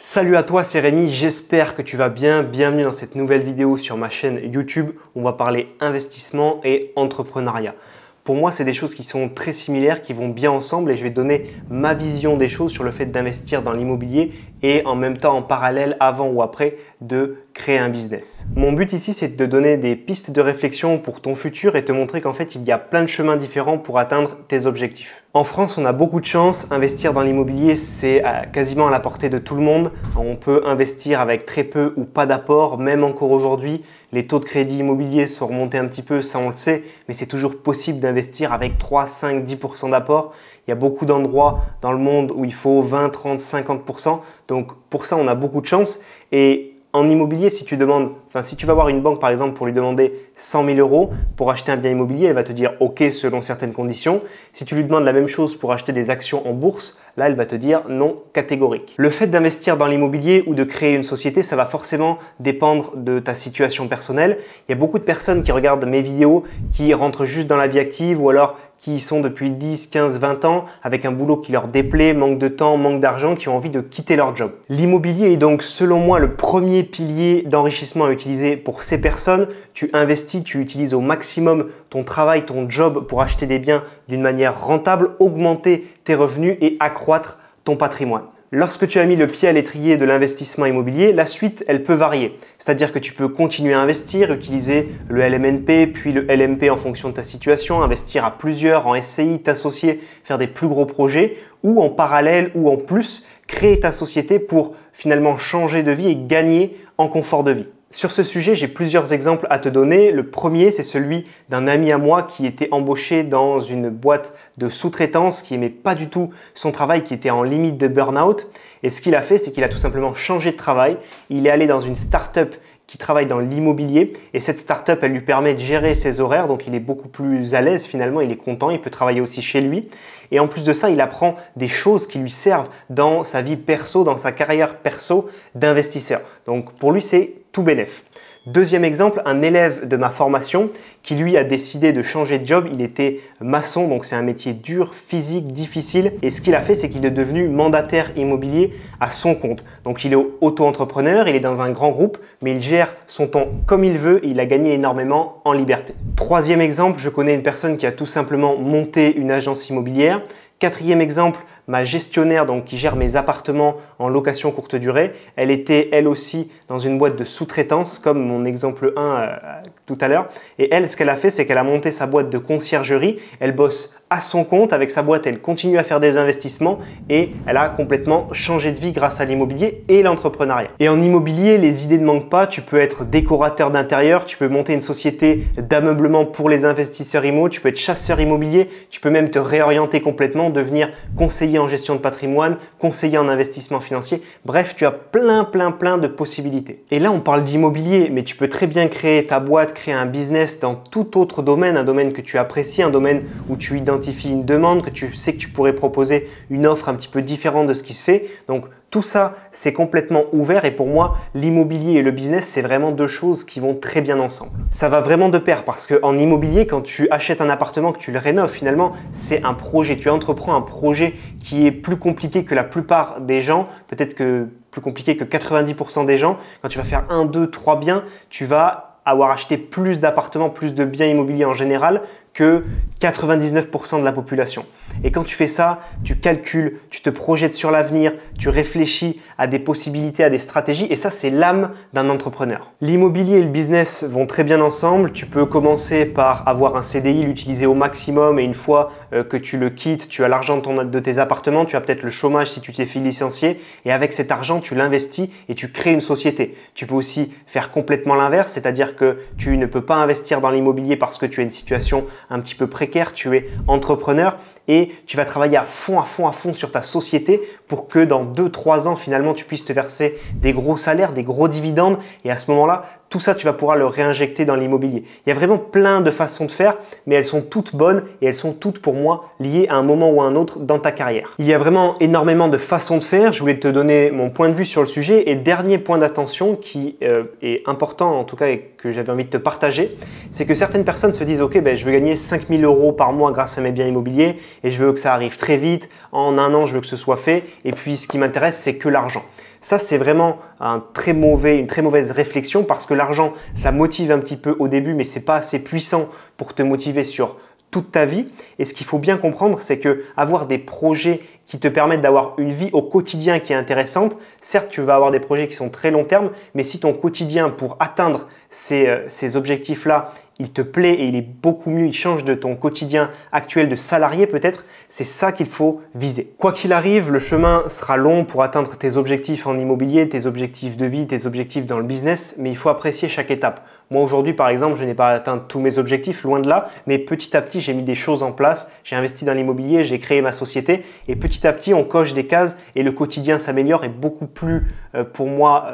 Salut à toi, c'est Rémi, j'espère que tu vas bien. Bienvenue dans cette nouvelle vidéo sur ma chaîne YouTube. On va parler investissement et entrepreneuriat. Pour moi, c'est des choses qui sont très similaires, qui vont bien ensemble et je vais te donner ma vision des choses sur le fait d'investir dans l'immobilier et en même temps en parallèle, avant ou après, de créer un business. Mon but ici, c'est de te donner des pistes de réflexion pour ton futur et te montrer qu'en fait, il y a plein de chemins différents pour atteindre tes objectifs. En France, on a beaucoup de chance. Investir dans l'immobilier, c'est quasiment à la portée de tout le monde. On peut investir avec très peu ou pas d'apport, même encore aujourd'hui. Les taux de crédit immobilier sont remontés un petit peu, ça on le sait, mais c'est toujours possible d'investir avec 3, 5, 10% d'apport. Il y a beaucoup d'endroits dans le monde où il faut 20, 30, 50%. Donc pour ça, on a beaucoup de chance. Et en immobilier, si tu vas voir une banque par exemple pour lui demander 100 000 € pour acheter un bien immobilier, elle va te dire OK selon certaines conditions. Si tu lui demandes la même chose pour acheter des actions en bourse, là elle va te dire non catégorique. Le fait d'investir dans l'immobilier ou de créer une société, ça va forcément dépendre de ta situation personnelle. Il y a beaucoup de personnes qui regardent mes vidéos qui rentrent juste dans la vie active ou alors qui y sont depuis 10, 15, 20 ans avec un boulot qui leur déplaît, manque de temps, manque d'argent, qui ont envie de quitter leur job. L'immobilier est donc selon moi le premier pilier d'enrichissement à utiliser pour ces personnes. Tu investis, tu utilises au maximum ton travail, ton job pour acheter des biens d'une manière rentable, augmenter tes revenus et accroître ton patrimoine. Lorsque tu as mis le pied à l'étrier de l'investissement immobilier, la suite, elle peut varier. C'est-à-dire que tu peux continuer à investir, utiliser le LMNP, puis le LMP en fonction de ta situation, investir à plusieurs en SCI, t'associer, faire des plus gros projets ou en parallèle ou en plus, créer ta société pour finalement changer de vie et gagner en confort de vie. Sur ce sujet, j'ai plusieurs exemples à te donner. Le premier, c'est celui d'un ami à moi qui était embauché dans une boîte de sous-traitance, qui n'aimait pas du tout son travail, qui était en limite de burn-out. Et ce qu'il a fait, c'est qu'il a tout simplement changé de travail. Il est allé dans une start-up qui travaille dans l'immobilier et cette start-up, elle lui permet de gérer ses horaires, donc il est beaucoup plus à l'aise finalement, il est content, il peut travailler aussi chez lui et en plus de ça, il apprend des choses qui lui servent dans sa vie perso, dans sa carrière perso d'investisseur. Donc pour lui, c'est tout bénef. Deuxième exemple, un élève de ma formation qui lui a décidé de changer de job. Il était maçon, donc c'est un métier dur, physique, difficile. Et ce qu'il a fait, c'est qu'il est devenu mandataire immobilier à son compte. Donc il est auto-entrepreneur, il est dans un grand groupe, mais il gère son temps comme il veut et il a gagné énormément en liberté. Troisième exemple, je connais une personne qui a tout simplement monté une agence immobilière. Quatrième exemple, ma gestionnaire donc, qui gère mes appartements en location courte durée, elle était elle aussi dans une boîte de sous-traitance comme mon exemple 1 tout à l'heure. Et elle, ce qu'elle a fait, c'est qu'elle a monté sa boîte de conciergerie. Elle bosse à son compte avec sa boîte, elle continue à faire des investissements et elle a complètement changé de vie grâce à l'immobilier et l'entrepreneuriat. Et en immobilier, les idées ne manquent pas. Tu peux être décorateur d'intérieur, tu peux monter une société d'ameublement pour les investisseurs immo, tu peux être chasseur immobilier, tu peux même te réorienter complètement, devenir conseiller en gestion de patrimoine, conseiller en investissement financier. Bref, tu as plein de possibilités. Et là, on parle d'immobilier, mais tu peux très bien créer ta boîte, créer un business dans tout autre domaine, un domaine que tu apprécies, un domaine où tu identifies une demande, que tu sais que tu pourrais proposer une offre un petit peu différente de ce qui se fait. Donc, tout ça, c'est complètement ouvert et pour moi, l'immobilier et le business, c'est vraiment deux choses qui vont très bien ensemble. Ça va vraiment de pair parce qu'en immobilier, quand tu achètes un appartement, que tu le rénoves, finalement, c'est un projet. Tu entreprends un projet qui est plus compliqué que la plupart des gens, peut-être que plus compliqué que 90% des gens. Quand tu vas faire 1, 2, 3 biens, tu vas avoir acheté plus d'appartements, plus de biens immobiliers en général que 99% de la population. Et quand tu fais ça, tu calcules, tu te projettes sur l'avenir, tu réfléchis à des possibilités, à des stratégies et ça, c'est l'âme d'un entrepreneur. L'immobilier et le business vont très bien ensemble. Tu peux commencer par avoir un CDI, l'utiliser au maximum et une fois que tu le quittes, tu as l'argent de tes appartements, tu as peut-être le chômage si tu t'es fait licencier et avec cet argent, tu l'investis et tu crées une société. Tu peux aussi faire complètement l'inverse, c'est-à-dire que tu ne peux pas investir dans l'immobilier parce que tu as une situation un petit peu précaire, tu es entrepreneur et tu vas travailler à fond sur ta société pour que dans 2-3 ans, finalement, tu puisses te verser des gros salaires, des gros dividendes et à ce moment-là, tout ça, tu vas pouvoir le réinjecter dans l'immobilier. Il y a vraiment plein de façons de faire, mais elles sont toutes bonnes et elles sont toutes pour moi liées à un moment ou à un autre dans ta carrière. Il y a vraiment énormément de façons de faire. Je voulais te donner mon point de vue sur le sujet et dernier point d'attention qui est important en tout cas et que j'avais envie de te partager, c'est que certaines personnes se disent « Ok, je veux gagner 5 000 € par mois grâce à mes biens immobiliers et je veux que ça arrive très vite. En un an, je veux que ce soit fait et puis ce qui m'intéresse, c'est que l'argent. » Ça, c'est vraiment une très mauvaise réflexion parce que l'argent, ça motive un petit peu au début, mais ce n'est pas assez puissant pour te motiver sur toute ta vie. Et ce qu'il faut bien comprendre, c'est que avoir des projets qui te permettent d'avoir une vie au quotidien qui est intéressante, certes, tu vas avoir des projets qui sont très long terme, mais si ton quotidien pour atteindre ces objectifs-là, il te plaît et il est beaucoup mieux, il change de ton quotidien actuel de salarié peut-être, c'est ça qu'il faut viser. Quoi qu'il arrive, le chemin sera long pour atteindre tes objectifs en immobilier, tes objectifs de vie, tes objectifs dans le business, mais il faut apprécier chaque étape. Moi aujourd'hui par exemple, je n'ai pas atteint tous mes objectifs, loin de là, mais petit à petit j'ai mis des choses en place, j'ai investi dans l'immobilier, j'ai créé ma société et petit à petit on coche des cases et le quotidien s'améliore et beaucoup plus pour moi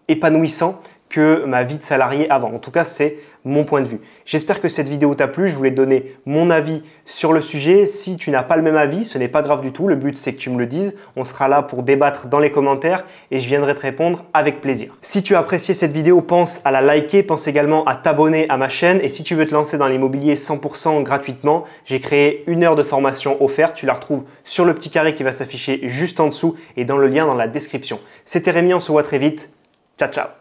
épanouissant que ma vie de salarié avant. En tout cas, c'est mon point de vue. J'espère que cette vidéo t'a plu. Je voulais te donner mon avis sur le sujet. Si tu n'as pas le même avis, ce n'est pas grave du tout. Le but, c'est que tu me le dises. On sera là pour débattre dans les commentaires et je viendrai te répondre avec plaisir. Si tu as apprécié cette vidéo, pense à la liker. Pense également à t'abonner à ma chaîne. Et si tu veux te lancer dans l'immobilier 100% gratuitement, j'ai créé 1 heure de formation offerte. Tu la retrouves sur le petit carré qui va s'afficher juste en dessous et dans le lien dans la description. C'était Rémi, on se voit très vite. Ciao, ciao.